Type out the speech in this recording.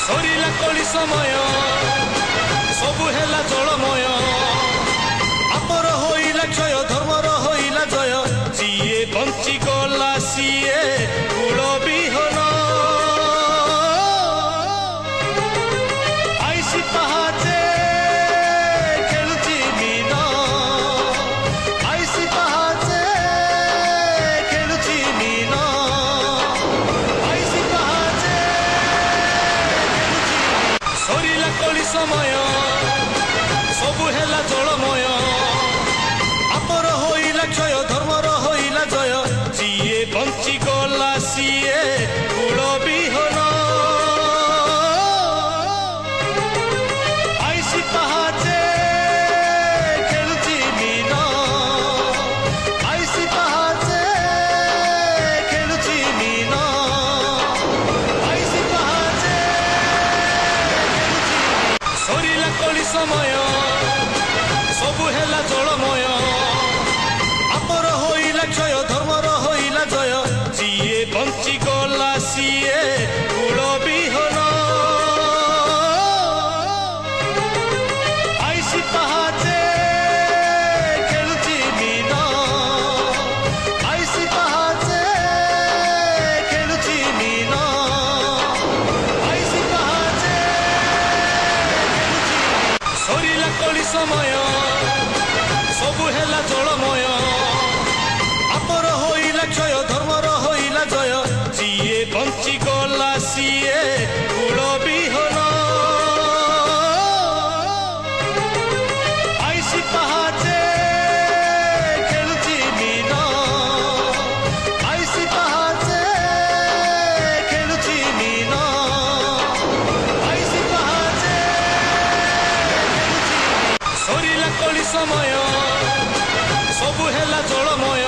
सरीला कली समय सबु हेला जलमय आपर होइला क्षय धर्मर होइला जय जीए बंची गला सीए कूल विहन आईसी पहाचे खेलुची मीन आईसी पहाचे खेलुची मीन आईसी पहाचे सरीला कली समय सबु हेला जलमय आपर होइला क्षय धर्मर होइला जय जीए बंची गला सीए कूल विहन आईसी पहाचे खेलुची मीन आईसी पहाचे खेलुची मीन आईसी पहाचे सरीला कली समय सबु हेला जलमय आपर होइला क्षय धर्मर होइला जय जीए बंची गला सीए कूल विहन आईसी पहाचे खेलुची मीन आईसी पहाचे खेलुची मीन आईसी पहाचे सरीला कली समय सबु हेला जलमय आपर होइला क्षय धर्मर होइला जय जीए बंची गला सीए कूल विहन आईसी पहाचे खेलुची मीन आईसी पहाचे खेलुची मीन आईसी पहाचे सरीला कली समय सबु हेला जलमय